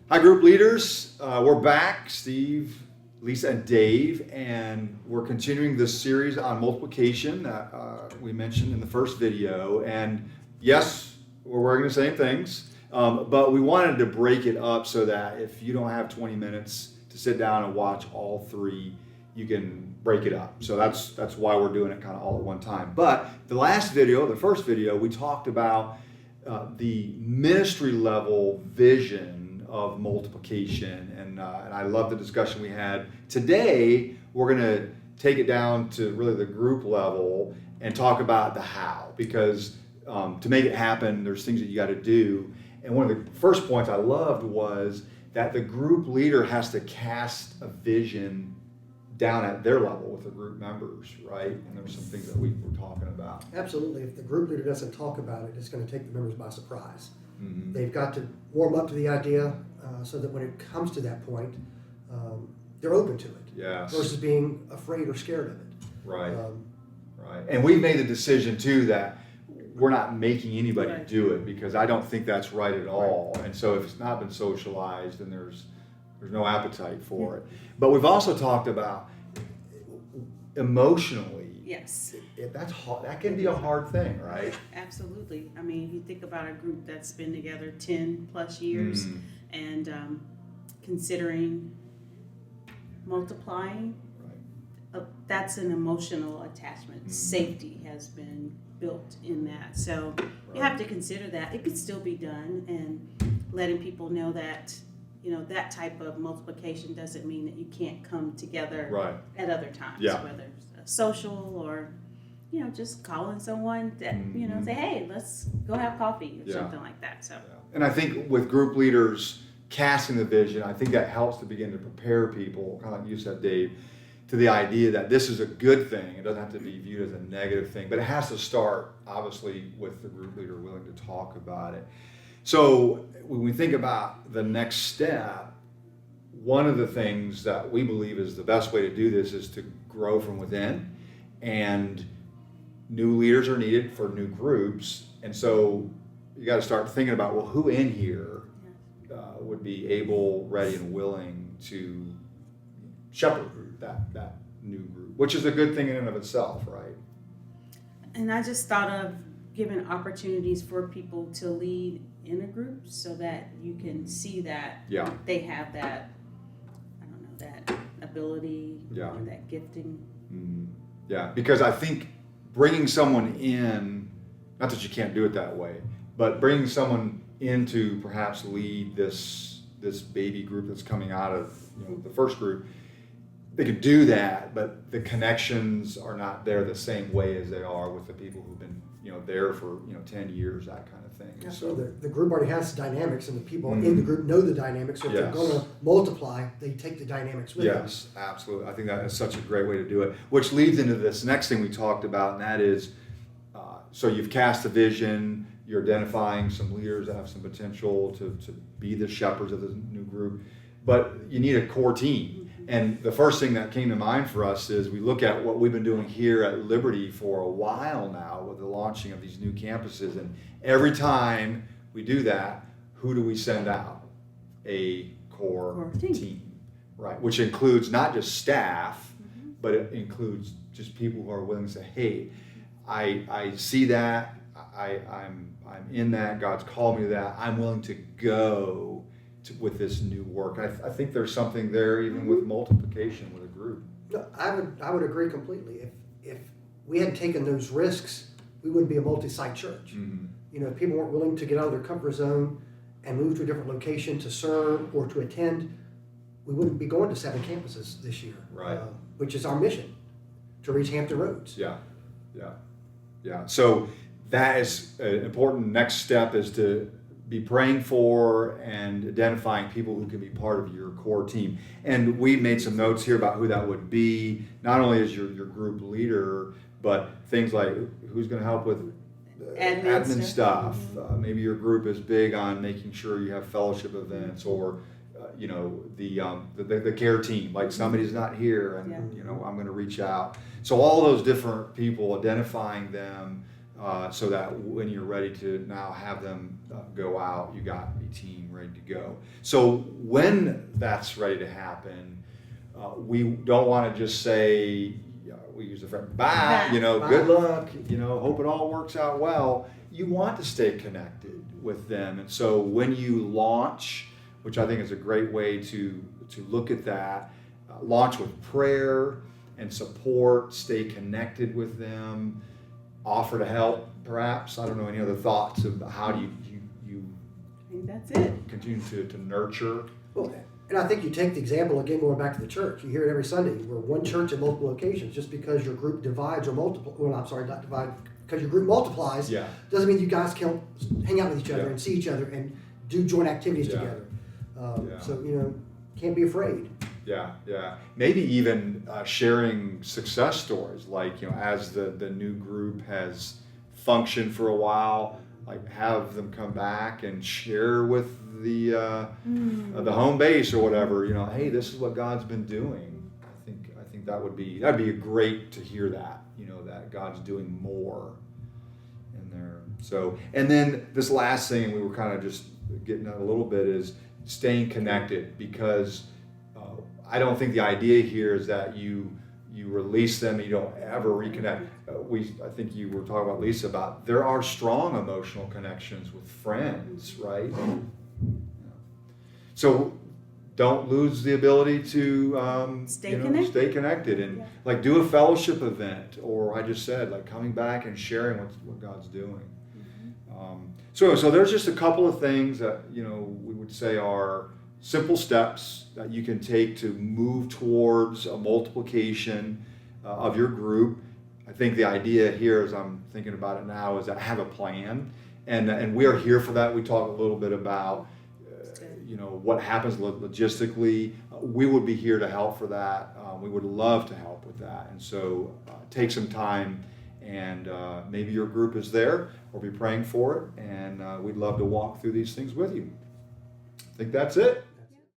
Hi, group leaders. We're back, Steve, Lisa, and Dave, and we're continuing this series on multiplication that we mentioned in the first video. And yes, we're working the same things, but we wanted to break it up so that if you don't have 20 minutes to sit down and watch all three, you can break it up. So that's why we're doing it kind of all at one time. But the last video, the first video, we talked about the ministry level vision of multiplication, and I love the discussion we had. Today, we're going to take it down to really the group level and talk about the how, because to make it happen, there's things that you got to do. And one of the first points I loved was that the group leader has to cast a vision down at their level with the group members, right? And there's some things that we were talking about. Absolutely. If the group leader doesn't talk about it, it's going to take the members by surprise. Mm-hmm. They've got to warm up to the idea so that when it comes to that point, they're open to it. Yes. Versus being afraid or scared of it. Right. Right. And we've made the decision too that we're not making anybody Right. do it, because I don't think that's right at all. And so if it's not been socialized, then there's no appetite for it. But we've also talked about emotionally. Yes, That's hard. That can be a hard thing, right? absolutely. I mean, you think about a group that's been together 10 plus years Mm. and considering multiplying, Right. that's an emotional attachment. Mhm. Safety has been built in that. So you have to consider that. It could still be done, and letting people know that, that type of multiplication doesn't mean that you can't come together Right. at other times, Yeah. whether it's a social or, just calling someone that, Mhm. say, hey, let's go have coffee or Yeah. something like that. So, Yeah. And I think with group leaders casting the vision, I think that helps to begin to prepare people, kind of like you said, Dave, to the idea that this is a good thing. It doesn't have to be viewed as a negative thing, but it has to start, obviously, with the group leader willing to talk about it. So when we think about the next step, one of the things that we believe is the best way to do this is to grow from within, and new leaders are needed for new groups. And so you got to start thinking about, well, who in here would be able, ready, and willing to shepherd that new group, which is a good thing in and of itself, right? and I just thought of giving opportunities for people to lead in a group so that you can see that Yeah. they have that, I don't know, that ability Yeah. or that gifting. Mm, yeah, because I think bringing someone in, not that you can't do it that way, but bringing someone in to perhaps lead this baby group that's coming out of the first group, they could do that, but the connections are not there the same way as they are with the people who've been there for 10 years, that kind of thing. Yeah, So so the group already has dynamics, and the people Mhm. in the group know the dynamics. So if Yes. they're going to multiply, they take the dynamics with them. yes, absolutely. I think that is such a great way to do it, which leads into this next thing we talked about, and that is, so you've cast a vision, you're identifying some leaders that have some potential to be the shepherds of the new group, but you need a core team. And the first thing that came to mind for us is we look at what we've been doing here at Liberty for a while now with the launching of these new campuses, and every time we do that, who do we send out? A core team. Right, which includes not just staff, but it includes just people who are willing to say, hey, I see that, I'm in that, God's called me to that, I'm willing to go with this new work. I think there's something there even with multiplication with a group. No, I would agree completely. If we hadn't taken those risks, we wouldn't be a multi-site church. Mm-hmm. If people weren't willing to get out of their comfort zone and move to a different location to serve or to attend, we wouldn't be going to 7 campuses this year. Right. Which is our mission, to reach Hampton Roads. Yeah. So that is an important next step, is to be praying for and identifying people who can be part of your core team. And we made some notes here about who that would be, not only as your group leader, but things like who's going to help with admin stuff. Maybe your group is big on making sure you have fellowship events, or the care team, like somebody's not here and I'm going to reach out. So all those different people, identifying them, so that when you're ready to now have them go out, you got a team ready to go. So when that's ready to happen, we don't want to just say, we use the phrase, bye, Bye. good luck, hope it all works out well. You want to stay connected with them. And so when you launch, which I think is a great way to look at that, launch with prayer and support, stay connected with them, offer to help, perhaps. I don't know, any other thoughts of how do you I think that's it. continue to nurture? Well, and I think you take the example again going back to the church. You hear it every Sunday. We're one church in multiple locations. Just because your group divides or multiplies, well, I'm sorry, not divide, because your group multiplies, Yeah. doesn't mean you guys can't hang out with each other Yeah. and see each other and do joint activities Yeah. together. Yeah. So, can't be afraid. Yeah. Maybe even sharing success stories, like, as the new group has functioned for a while, like have them come back and share with the home base or whatever, hey, this is what God's been doing. I think that'd be great to hear that, that God's doing more in there. So, and then this last thing we were kind of just getting at a little bit is staying connected, because I don't think the idea here is that you release them and you don't ever reconnect. I think you were talking about, Lisa, about there are strong emotional connections with friends, right? So don't lose the ability to Stay connected. stay connected and like do a fellowship event, or I just said like coming back and sharing what God's doing. So there's just a couple of things that we would say are simple steps that you can take to move towards a multiplication of your group. I think the idea here, as I'm thinking about it now, is that have a plan, and we are here for that. We talk a little bit about what happens logistically. We would be here to help for that. We would love to help with that, and so take some time, and maybe your group is there. We'll be praying for it, and we'd love to walk through these things with you. I think that's it.